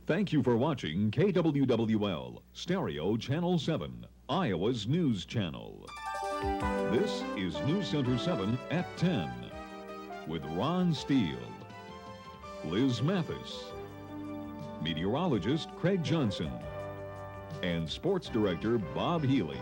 Thank you for watching KWWL, Stereo Channel 7, Iowa's news channel. This is News Center 7 at 10 with Ron Steele, Liz Mathis, meteorologist Craig Johnson, and sports director Bob Healy.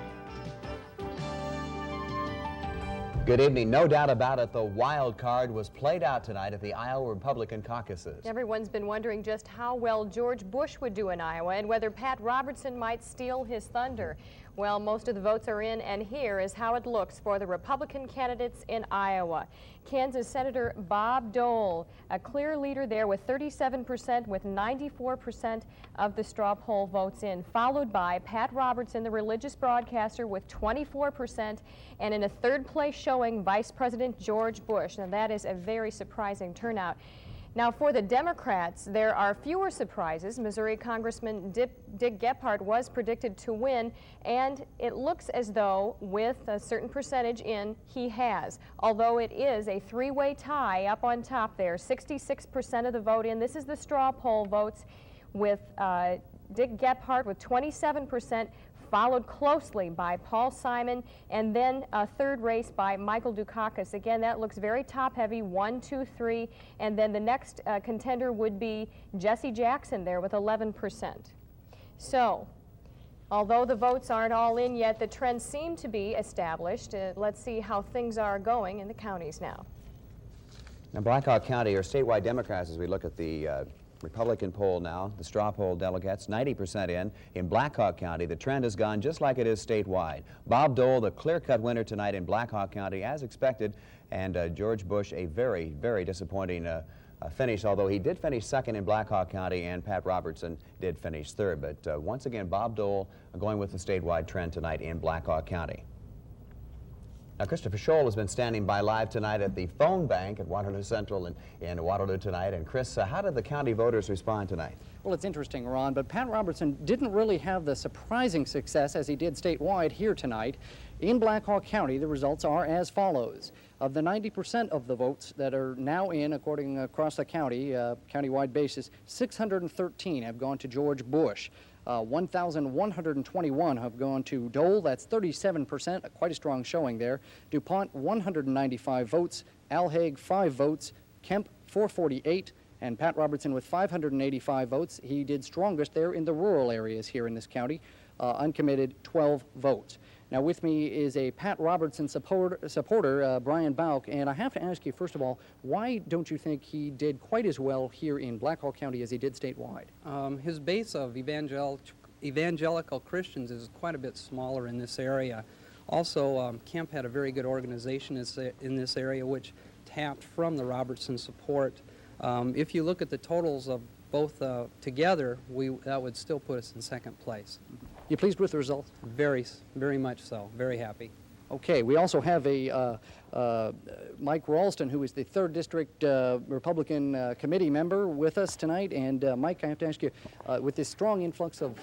Good evening. No doubt about it, the wild card was played out tonight at the Iowa Republican caucuses. Everyone's been wondering just how well George Bush would do in Iowa and whether Pat Robertson might steal his thunder. Well, most of the votes are in, and here is how it looks for the Republican candidates in Iowa. Kansas Senator Bob Dole, a clear leader there with 37%, with 94% of the straw poll votes in, followed by Pat Robertson, the religious broadcaster, with 24%, and in a third place showing, Vice President George Bush. Now, that is a very surprising turnout. Now, for the Democrats, there are fewer surprises. Missouri Congressman Dick Gephardt was predicted to win, and it looks as though, with a certain percentage in, he has. Although it is a three-way tie up on top there, 66% of the vote in. This is the straw poll votes, with Dick Gephardt with 27%, followed closely by Paul Simon, and then a third race by Michael Dukakis. Again, that looks very top-heavy, 1, 2, 3, and then the next contender would be Jesse Jackson there with 11%. So, although the votes aren't all in yet, the trends seem to be established. Let's see how things are going in the counties now. Now, Blackhawk County are statewide Democrats as we look at the Republican poll now, the straw poll delegates, 90% in. In Blackhawk County, the trend has gone just like it is statewide. Bob Dole, the clear-cut winner tonight in Blackhawk County, as expected, and George Bush, a very, very disappointing finish, although he did finish second in Blackhawk County, and Pat Robertson did finish third. But once again, Bob Dole going with the statewide trend tonight in Blackhawk County. Now, Christopher Scholl has been standing by live tonight at the phone bank at Waterloo Central in Waterloo tonight. And Chris, how did the county voters respond tonight? Well, it's interesting, Ron, but Pat Robertson didn't really have the surprising success as he did statewide here tonight. In Blackhawk County, the results are as follows. Of the 90% of the votes that are now in, according across the county, countywide basis, 613 have gone to George Bush. 1,121 have gone to Dole, that's 37%, quite a strong showing there. DuPont, 195 votes, Alhaig, 5 votes, Kemp, 448, and Pat Robertson with 585 votes. He did strongest there in the rural areas here in this county, uncommitted 12 votes. Now with me is a Pat Robertson supporter, Brian Bauk, and I have to ask you, first of all, why don't you think he did quite as well here in Blackhawk County as he did statewide? His base of evangelical Christians is quite a bit smaller in this area. Also, Kemp had a very good organization in this area which tapped from the Robertson support. If you look at the totals of both together, that would still put us in second place. You pleased with the results? Very, very much so. Very happy. Okay, we also have a Mike Ralston, who is the 3rd District Republican Committee member with us tonight. And Mike, I have to ask you, with this strong influx of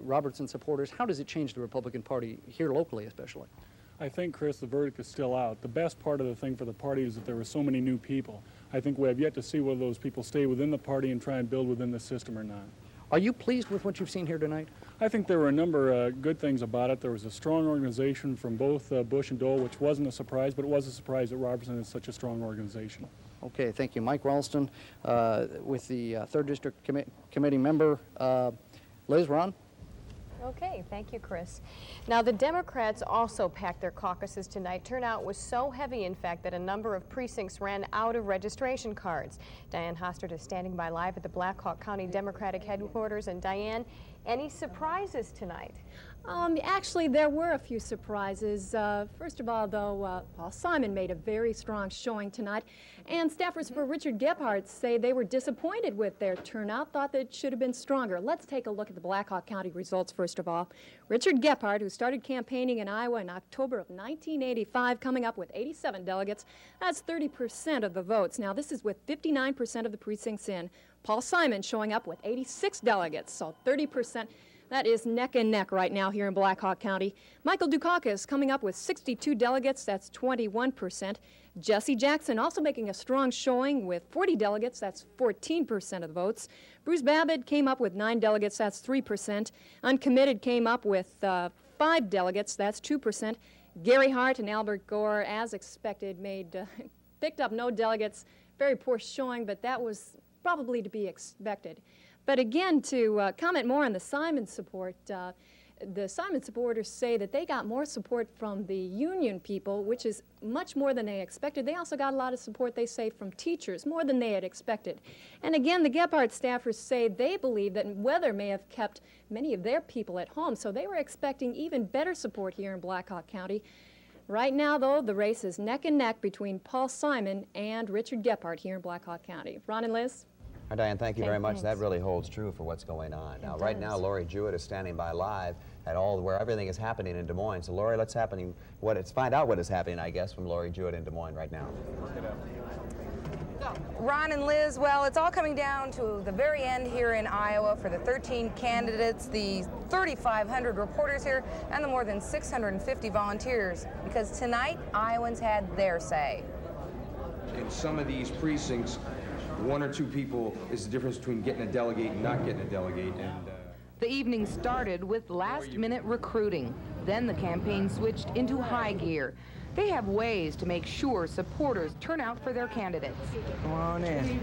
Robertson supporters, how does it change the Republican Party here locally especially? I think, Chris, the verdict is still out. The best part of the thing for the party is that there were so many new people. I think we have yet to see whether those people stay within the party and try and build within the system or not. Are you pleased with what you've seen here tonight? I think there were a number of good things about it. There was a strong organization from both Bush and Dole, which wasn't a surprise, but it was a surprise that Robertson is such a strong organization. Okay, thank you. Mike Ralston with the 3rd District Committee member. Liz, Ron? Okay, thank you, Chris. Now, the Democrats also packed their caucuses tonight. Turnout was so heavy, in fact, that a number of precincts ran out of registration cards. Diane Hostert is standing by live at the Blackhawk County Democratic headquarters. And Diane, any surprises tonight? Actually, there were a few surprises. First of all, though, Paul Simon made a very strong showing tonight, and staffers for Richard Gephardt say they were disappointed with their turnout, thought that it should have been stronger. Let's take a look at the Blackhawk County results first of all. Richard Gephardt, who started campaigning in Iowa in October of 1985, coming up with 87 delegates. That's 30% of the votes. Now, this is with 59% of the precincts in. Paul Simon showing up with 86 delegates, so 30%. That is neck and neck right now here in Black Hawk County. Michael Dukakis coming up with 62 delegates, that's 21%. Jesse Jackson also making a strong showing with 40 delegates, that's 14% of the votes. Bruce Babbitt came up with 9 delegates, that's 3%. Uncommitted came up with 5 delegates, that's 2%. Gary Hart and Albert Gore, as expected, picked up no delegates. Very poor showing, but that was probably to be expected. But again, to comment more on the Simon support, the Simon supporters say that they got more support from the union people, which is much more than they expected. They also got a lot of support, they say, from teachers, more than they had expected. And again, the Gephardt staffers say they believe that weather may have kept many of their people at home, so they were expecting even better support here in Black Hawk County. Right now, though, the race is neck and neck between Paul Simon and Richard Gephardt here in Black Hawk County. Ron and Liz? All right, Diane, thank you Okay, very much. thanks. That really holds true for what's going on. Now, right now, Lori Jewett is standing by live at where everything is happening in Des Moines. So, Lori, let's find out what is happening, I guess, from Lori Jewett in Des Moines right now. Ron and Liz, well, it's all coming down to the very end here in Iowa for the 13 candidates, the 3,500 reporters here, and the more than 650 volunteers, because tonight, Iowans had their say. In some of these precincts, 1 or 2 people is the difference between getting a delegate and not getting a delegate. And The evening started with last-minute recruiting. Then the campaign switched into high gear. They have ways to make sure supporters turn out for their candidates. Go on in.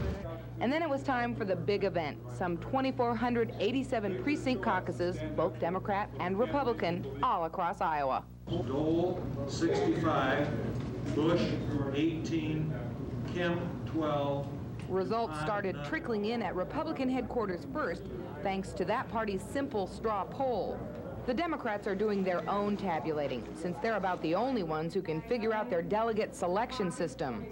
And then it was time for the big event. Some 2,487 precinct caucuses, both Democrat and Republican, all across Iowa. Dole, 65, Bush, 18, Kemp, 12. Results started trickling in at Republican headquarters first, thanks to that party's simple straw poll. The Democrats are doing their own tabulating, since they're about the only ones who can figure out their delegate selection system.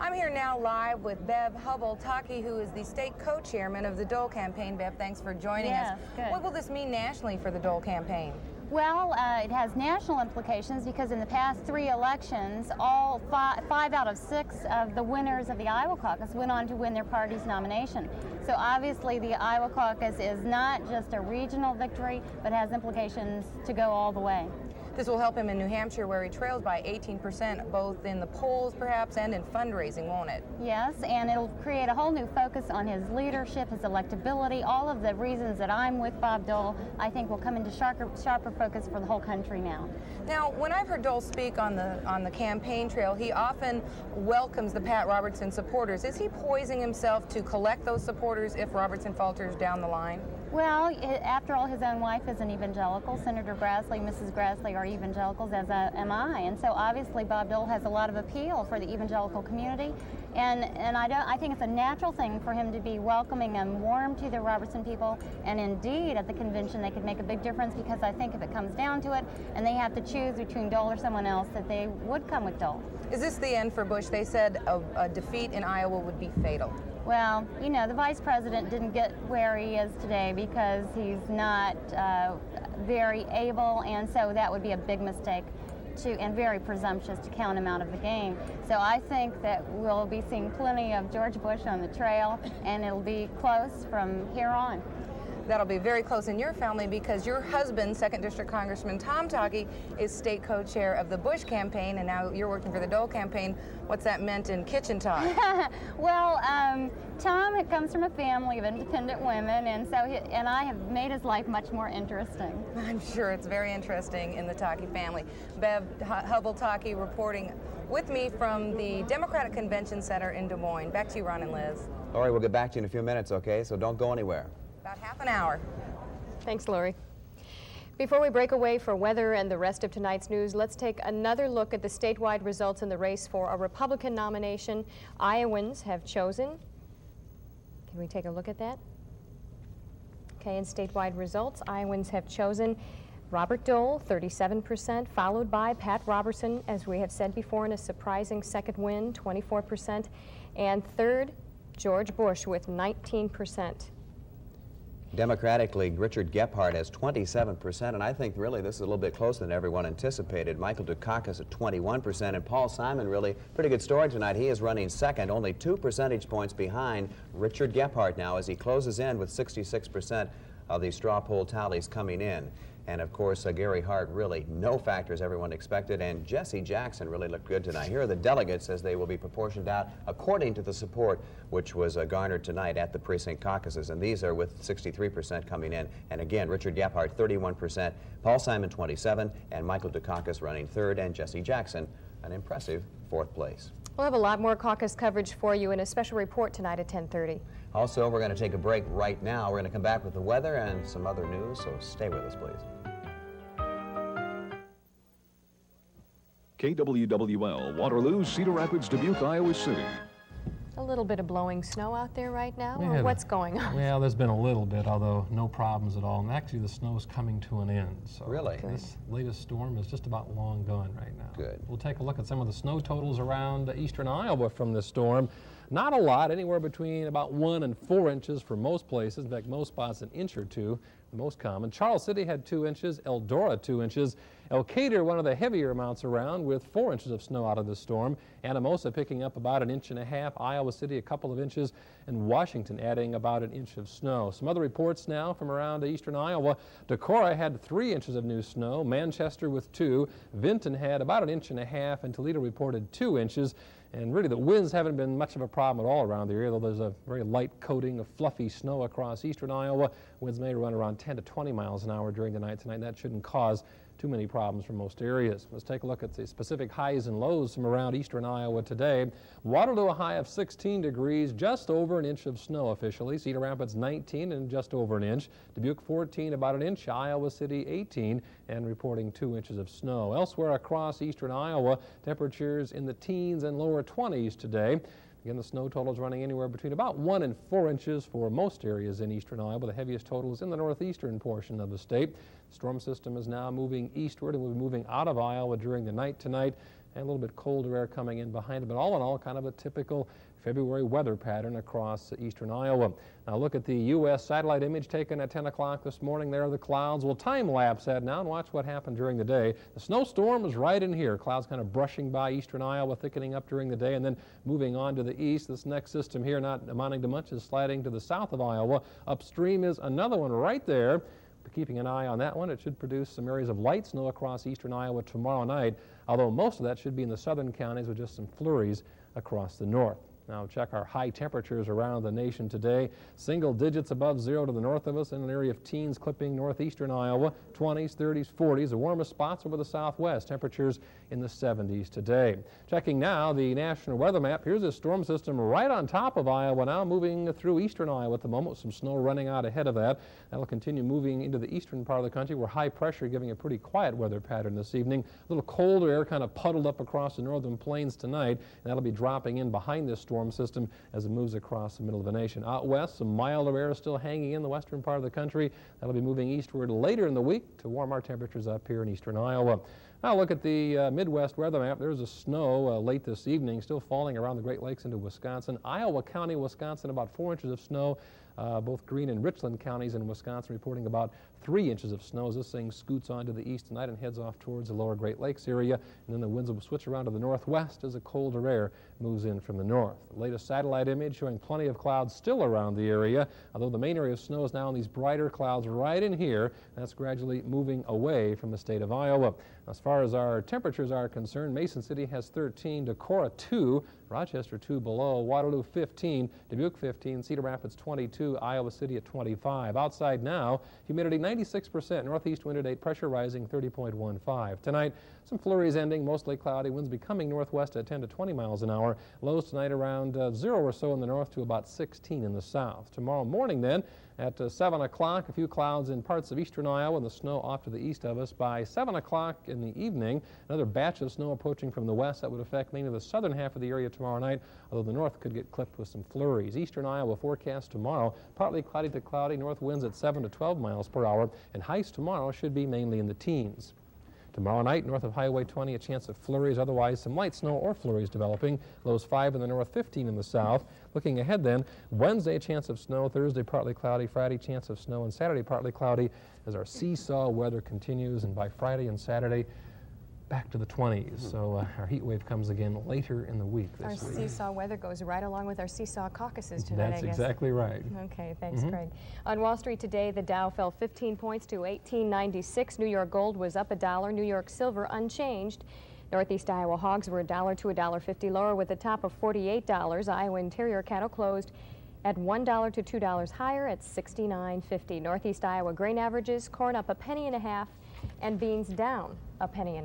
I'm here now live with Bev Hubble-Taki, who is the state co-chairman of the Dole campaign. Bev, thanks for joining us. Good. What will this mean nationally for the Dole campaign? Well, it has national implications because in the past 3 elections, all 5 out of 6 of the winners of the Iowa caucus went on to win their party's nomination. So obviously the Iowa caucus is not just a regional victory, but has implications to go all the way. This will help him in New Hampshire, where he trails by 18%, both in the polls perhaps and in fundraising, won't it? Yes, and it'll create a whole new focus on his leadership, his electability. All of the reasons that I'm with Bob Dole, I think will come into sharper focus for the whole country now. Now, when I've heard Dole speak on the campaign trail, he often welcomes the Pat Robertson supporters. Is he poising himself to collect those supporters if Robertson falters down the line? Well, after all, his own wife is an evangelical. Senator Grassley, Mrs. Grassley are evangelicals, as am I. And so obviously Bob Dole has a lot of appeal for the evangelical community. And I think it's a natural thing for him to be welcoming and warm to the Robertson people. And indeed, at the convention, they could make a big difference, because I think if it comes down to it and they have to choose between Dole or someone else, that they would come with Dole. Is this the end for Bush? They said a defeat in Iowa would be fatal. Well, you know, the vice president didn't get where he is today because he's not very able, and so that would be a big mistake and very presumptuous to count him out of the game. So I think that we'll be seeing plenty of George Bush on the trail, and it'll be close from here on. That'll be very close in your family, because your husband, 2nd District Congressman Tom Taki, is state co-chair of the Bush campaign, and now you're working for the Dole campaign. What's that meant in kitchen talk? Well, Tom comes from a family of independent women, and so and I have made his life much more interesting. I'm sure it's very interesting in the Taki family. Bev Hubble-Taki reporting with me from the Democratic Convention Center in Des Moines. Back to you, Ron and Liz. Lori, we'll get back to you in a few minutes, okay? So don't go anywhere. About half an hour. Thanks, Lori. Before we break away for weather and the rest of tonight's news, let's take another look at the statewide results in the race for a Republican nomination. Iowans have chosen. Can we take a look at that? Okay, in statewide results, Iowans have chosen Robert Dole, 37%, followed by Pat Robertson, as we have said before, in a surprising second win, 24%, and third, George Bush with 19%. Democratically, Richard Gephardt has 27%, and I think really this is a little bit closer than everyone anticipated. Michael Dukakis at 21%, and Paul Simon, really pretty good story tonight. He is running second, only 2 percentage points behind Richard Gephardt now, as he closes in with 66% of the straw poll tallies coming in. And of course, Gary Hart, really no factors everyone expected, and Jesse Jackson really looked good tonight. Here are the delegates as they will be proportioned out according to the support which was garnered tonight at the precinct caucuses, and these are with 63% coming in. And again, Richard Gephardt 31%, Paul Simon 27%, and Michael Dukakis running third, and Jesse Jackson an impressive fourth place. We'll have a lot more caucus coverage for you in a special report tonight at 10:30. Also, we're going to take a break right now. We're going to come back with the weather and some other news, so stay with us, please. KWWL, Waterloo, Cedar Rapids, Dubuque, Iowa City. A little bit of blowing snow out there right now, or what's going on? Well, there's been a little bit, although no problems at all. And actually, the snow's coming to an end. So really? This latest storm is just about long gone right now. Good. We'll take a look at some of the snow totals around eastern Iowa from this storm. Not a lot, anywhere between about 1 and 4 inches for most places. In fact, most spots an inch or two, the most common. Charles City had 2 inches, Eldora 2 inches. Elkader, one of the heavier amounts around, with 4 inches of snow out of the storm. Anamosa picking up about 1.5 inches. Iowa City a couple of inches, and Washington adding about 1 inch of snow. Some other reports now from around eastern Iowa. Decorah had 3 inches of new snow. Manchester with 2. Vinton had about 1.5 inches, and Toledo reported 2 inches. And really, the winds haven't been much of a problem at all around the area, though there's a very light coating of fluffy snow across eastern Iowa. Winds may run around 10 to 20 miles an hour during the night tonight. That shouldn't cause too many problems for most areas. Let's take a look at the specific highs and lows from around eastern Iowa today. Waterloo, a high of 16 degrees, just over 1 inch of snow officially. Cedar Rapids 19 and just over 1 inch. Dubuque 14, about 1 inch. Iowa City 18 and reporting 2 inches of snow. Elsewhere across eastern Iowa, temperatures in the teens and lower 20s today. Again, the snow totals running anywhere between about 1 and 4 inches for most areas in eastern Iowa. The heaviest totals in the northeastern portion of the state. The storm system is now moving eastward and will be moving out of Iowa during the night tonight, and a little bit colder air coming in behind it. But all in all, kind of a typical February weather pattern across eastern Iowa. Now look at the U.S. satellite image taken at 10 o'clock this morning. There are the clouds. We'll time-lapse that now and watch what happened during the day. The snowstorm is right in here. Clouds kind of brushing by eastern Iowa, thickening up during the day, and then moving on to the east. This next system here, not amounting to much, is sliding to the south of Iowa. Upstream is another one right there. Keeping an eye on that one. It should produce some areas of light snow across eastern Iowa tomorrow night, although most of that should be in the southern counties with just some flurries across the north. Now check our high temperatures around the nation today. Single digits above zero to the north of us, in an area of teens clipping northeastern Iowa, 20s, 30s, 40s. The warmest spots over the southwest. Temperatures in the 70s today. Checking now the national weather map. Here's a storm system right on top of Iowa now, moving through eastern Iowa at the moment. Some snow running out ahead of that. That'll continue moving into the eastern part of the country, where high pressure giving a pretty quiet weather pattern this evening. A little colder air kind of puddled up across the northern plains tonight, and that'll be dropping in behind this storm system as it moves across the middle of the nation. Out west, some milder air still hanging in the western part of the country. That'll be moving eastward later in the week to warm our temperatures up here in eastern Iowa. Now look at the Midwest weather map. There's a snow late this evening, still falling around the Great Lakes into Wisconsin. Iowa County, Wisconsin, about 4 inches of snow. Both Greene and Richland counties in Wisconsin reporting about 3 inches of snow as this thing scoots on to the east tonight and heads off towards the lower Great Lakes area. And then the winds will switch around to the northwest as a colder air moves in from the north. The latest satellite image showing plenty of clouds still around the area, although the main area of snow is now in these brighter clouds right in here. That's gradually moving away from the state of Iowa. As far as our temperatures are concerned, Mason City has 13, Decorah 2, Rochester 2 below, Waterloo 15, Dubuque 15, Cedar Rapids 22, Iowa City at 25. Outside now, humidity 96%, northeast wind at 8, pressure rising 30.15. Tonight, some flurries ending, mostly cloudy, winds becoming northwest at 10 to 20 miles an hour. Lows tonight around 0 or so in the north to about 16 in the south. Tomorrow morning then, at 7 o'clock, a few clouds in parts of eastern Iowa and the snow off to the east of us. By 7 o'clock in the evening, another batch of snow approaching from the west that would affect mainly the southern half of the area tomorrow night, although the north could get clipped with some flurries. Eastern Iowa forecast tomorrow, partly cloudy to cloudy, north winds at 7 to 12 miles per hour, and highs tomorrow should be mainly in the teens. Tomorrow night, north of Highway 20, a chance of flurries, otherwise some light snow or flurries developing. Lows 5 in the north, 15 in the south. Looking ahead then, Wednesday, chance of snow, Thursday, partly cloudy, Friday, chance of snow, and Saturday, partly cloudy as our seesaw weather continues. And by Friday and Saturday, back to the 20s. So our heat wave comes again later in the week this Our week. seesaw weather goes right along with our seesaw caucuses tonight, That's I guess. exactly right. Okay, thanks, Craig. On Wall Street today, the Dow fell 15 points to 1896. New York gold was up $1. New York silver unchanged. Northeast Iowa hogs were $1 to $1.50 lower with a top of $48. Iowa interior cattle closed at $1 to $2 higher at $69.50. Northeast Iowa grain averages, corn up 1.5 pennies and beans down 1.5 pennies.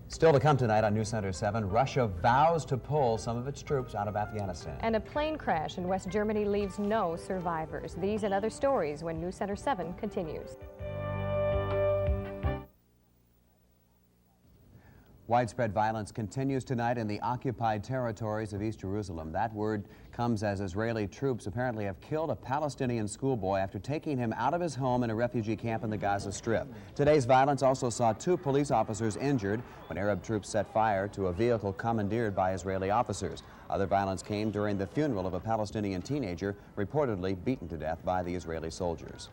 Still to come tonight on News Center 7, Russia vows to pull some of its troops out of Afghanistan. And a plane crash in West Germany leaves no survivors. These and other stories when News Center 7 continues. Widespread violence continues tonight in the occupied territories of East Jerusalem. That word comes as Israeli troops apparently have killed a Palestinian schoolboy after taking him out of his home in a refugee camp in the Gaza Strip. Today's violence also saw 2 police officers injured when Arab troops set fire to a vehicle commandeered by Israeli officers. Other violence came during the funeral of a Palestinian teenager reportedly beaten to death by the Israeli soldiers.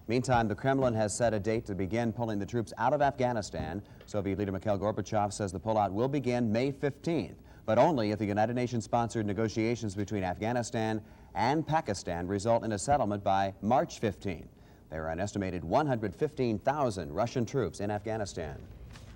Meantime, the Kremlin has set a date to begin pulling the troops out of Afghanistan. Soviet leader Mikhail Gorbachev says the pullout will begin May 15th, but only if the United Nations-sponsored negotiations between Afghanistan and Pakistan result in a settlement by March 15th. There are an estimated 115,000 Russian troops in Afghanistan.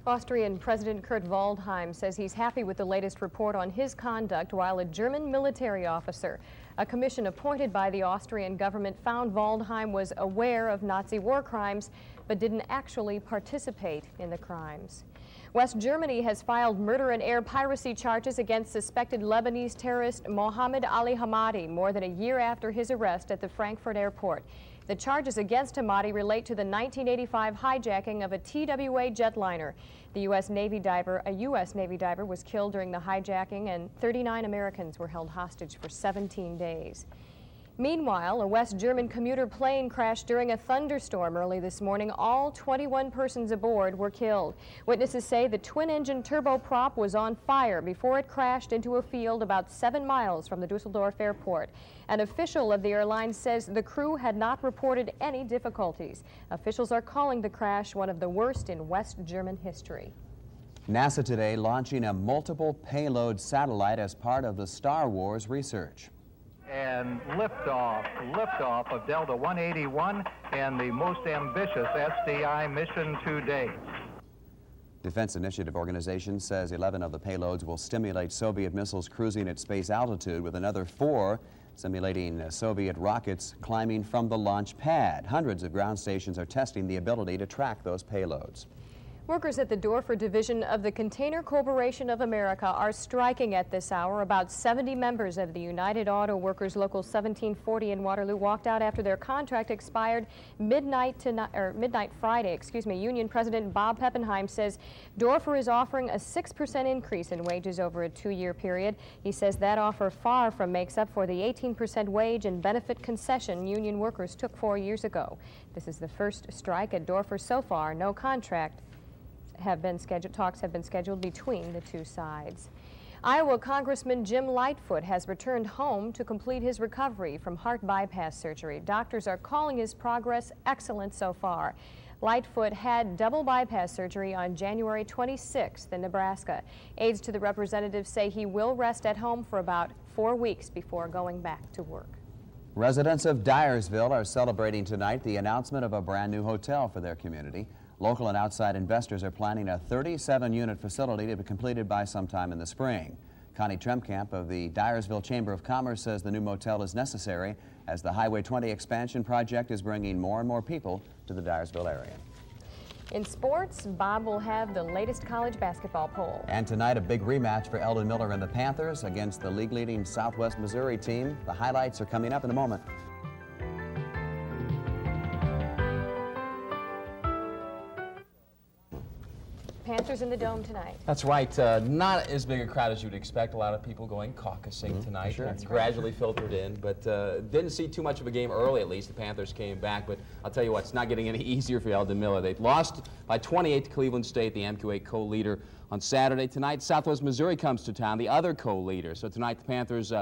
Austrian President Kurt Waldheim says he's happy with the latest report on his conduct while a German military officer. A commission appointed by the Austrian government found Waldheim was aware of Nazi war crimes but didn't actually participate in the crimes. West Germany has filed murder and air piracy charges against suspected Lebanese terrorist Mohammed Ali Hamadi more than a year after his arrest at the Frankfurt airport. The charges against Hamadi relate to the 1985 hijacking of a TWA jetliner. A U.S. Navy diver was killed during the hijacking, and 39 Americans were held hostage for 17 days. Meanwhile, a West German commuter plane crashed during a thunderstorm early this morning. All 21 persons aboard were killed. Witnesses say the twin-engine turboprop was on fire before it crashed into a field about 7 miles from the Dusseldorf airport. An official of the airline says the crew had not reported any difficulties. Officials are calling the crash one of the worst in West German history. NASA today launching a multiple payload satellite as part of the Star Wars research. And liftoff of Delta 181 and the most ambitious SDI mission to date. Defense Initiative Organization says 11 of the payloads will stimulate Soviet missiles cruising at space altitude, with another 4 simulating Soviet rockets climbing from the launch pad. Hundreds of ground stations are testing the ability to track those payloads. Workers at the Dorfer division of the Container Corporation of America are striking at this hour. About 70 members of the United Auto Workers Local 1740 in Waterloo walked out after their contract expired midnight Friday. Union President Bob Peppenheim says Dorfer is offering a 6% increase in wages over a 2-year period. He says that offer far from makes up for the 18% wage and benefit concession union workers took 4 years ago. This is the first strike at Dorfer so far. No contract talks have been scheduled between the two sides. Iowa Congressman Jim Lightfoot has returned home to complete his recovery from heart bypass surgery. Doctors are calling his progress excellent so far. Lightfoot had double bypass surgery on January 26th in Nebraska. Aides to the representative say he will rest at home for about 4 weeks before going back to work. Residents of Dyersville are celebrating tonight the announcement of a brand new hotel for their community. Local and outside investors are planning a 37-unit facility to be completed by sometime in the spring. Connie Tremkamp of the Dyersville Chamber of Commerce says the new motel is necessary as the Highway 20 expansion project is bringing more and more people to the Dyersville area. In sports, Bob will have the latest college basketball poll. And tonight, a big rematch for Eldon Miller and the Panthers against the league-leading Southwest Missouri team. The highlights are coming up in a moment. Panthers in the Dome tonight. That's right. Not as big a crowd as you'd expect. A lot of people going caucusing tonight. Sure. It's gradually filtered in, but didn't see too much of a game early, at least. The Panthers came back, but I'll tell you what, it's not getting any easier for Eldon Miller. They lost by 28 to Cleveland State, the MQ8 co-leader, on Saturday. Tonight, Southwest Missouri comes to town, the other co-leader. So tonight, the Panthers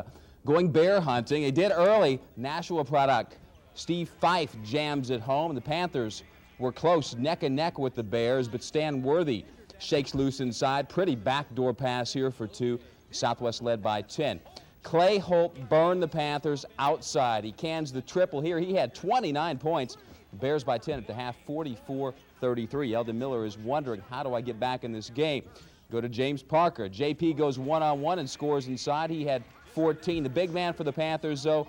going bear hunting. They did early. Nashua product Steve Fife jams at home. The Panthers were close, neck and neck with the Bears, but Stan Worthy shakes loose inside. Pretty backdoor pass here for 2. Southwest led by 10. Clay Holt burned the Panthers outside. He cans the triple here. He had 29 points. Bears by 10 at the half, 44-33. Eldon Miller is wondering, how do I get back in this game? Go to James Parker. JP goes one-on-one and scores inside. He had 14. The big man for the Panthers, though,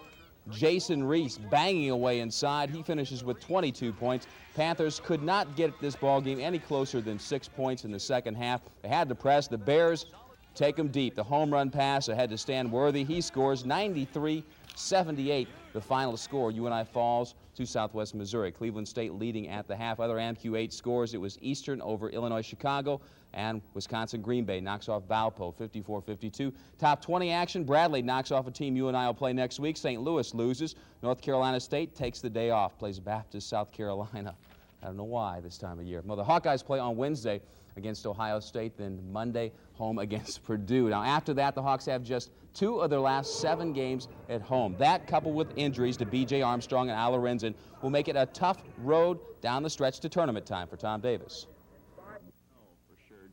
Jason Reese, banging away inside. He finishes with 22 points. Panthers could not get this ball game any closer than 6 points in the second half. They had to press. The Bears take them deep. The home run pass ahead to Stan Worthy. He scores 93-78. The final score, UNI falls to Southwest Missouri. Cleveland State leading at the half. Other AMQ8 scores, it was Eastern over Illinois Chicago, and Wisconsin Green Bay knocks off Valpo 54-52. Top 20 action, Bradley knocks off a team UNI will play next week. St. Louis loses. North Carolina State takes the day off, plays Baptist South Carolina. I don't know why this time of year. Well, the Hawkeyes play on Wednesday against Ohio State, then Monday home against Purdue. Now after that, the Hawks have just 2 of their last 7 games at home. That, coupled with injuries to B.J. Armstrong and Al Lorenzen, will make it a tough road down the stretch to tournament time for Tom Davis.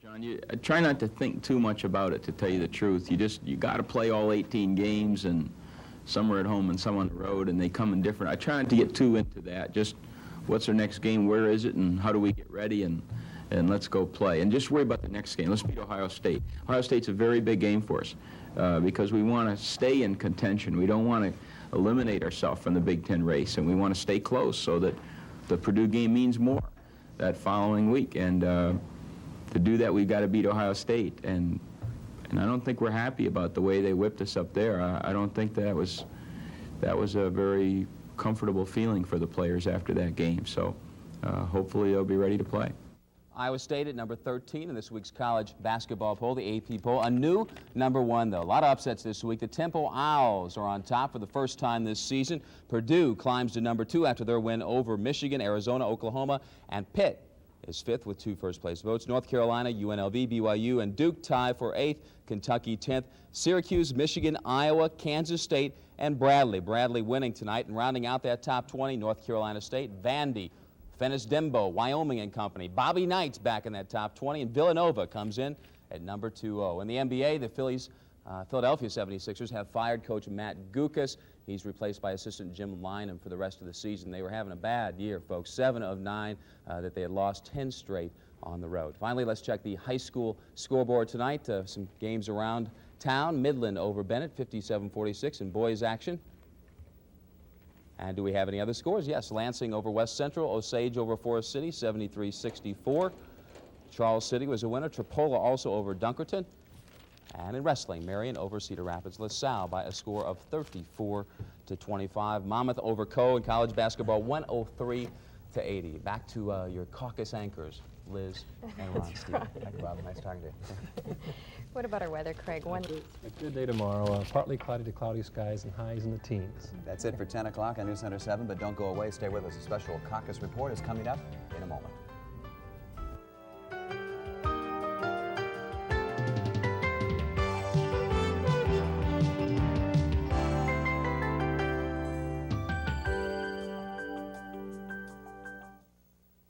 John, I try not to think too much about it, to tell you the truth. You got to play all 18 games, and some are at home and some on the road, and they come in different. I try not to get too into that. Just what's our next game, where is it, and how do we get ready, and let's go play. And just worry about the next game. Let's beat Ohio State. Ohio State's a very big game for us because we want to stay in contention. We don't want to eliminate ourselves from the Big Ten race, and we want to stay close so that the Purdue game means more that following week. And to do that, we've got to beat Ohio State. And I don't think we're happy about the way they whipped us up there. I don't think that was a very comfortable feeling for the players after that game. So hopefully they'll be ready to play. Iowa State at number 13 in this week's college basketball poll, the AP poll. A new number 1, though. A lot of upsets this week. The Temple Owls are on top for the first time this season. Purdue climbs to number 2 after their win over Michigan, Arizona, Oklahoma, and Pitt is 5th with 2 first-place votes. North Carolina, UNLV, BYU, and Duke tie for 8th. Kentucky 10th. Syracuse, Michigan, Iowa, Kansas State, and Bradley. Bradley winning tonight, and rounding out that top 20, North Carolina State, Vandy, Fennis Dembo, Wyoming and Company. Bobby Knight's back in that top 20, and Villanova comes in at number 2-0. In the NBA, the Philadelphia 76ers have fired coach Matt Guokas. He's replaced by assistant Jim Lynam for the rest of the season. They were having a bad year, folks. 7 of 9 that they had lost 10 straight on the road. Finally, let's check the high school scoreboard tonight. Some games around town. Midland over Bennett, 57-46 in boys action. And do we have any other scores? Yes, Lansing over West Central, Osage over Forest City, 73-64. Charles City was a winner. Tripola also over Dunkerton. And in wrestling, Marion over Cedar Rapids, LaSalle by a score of 34-25. Monmouth over Coe in college basketball, 103-80. Back to your caucus anchors, Liz and Ron Steele. Thank you, Bob. Nice talking to you. What about our weather, Craig? A good day tomorrow. Partly cloudy to cloudy skies and highs in the teens. That's it for 10 o'clock on News Center 7, but don't go away. Stay with us. A special caucus report is coming up in a moment.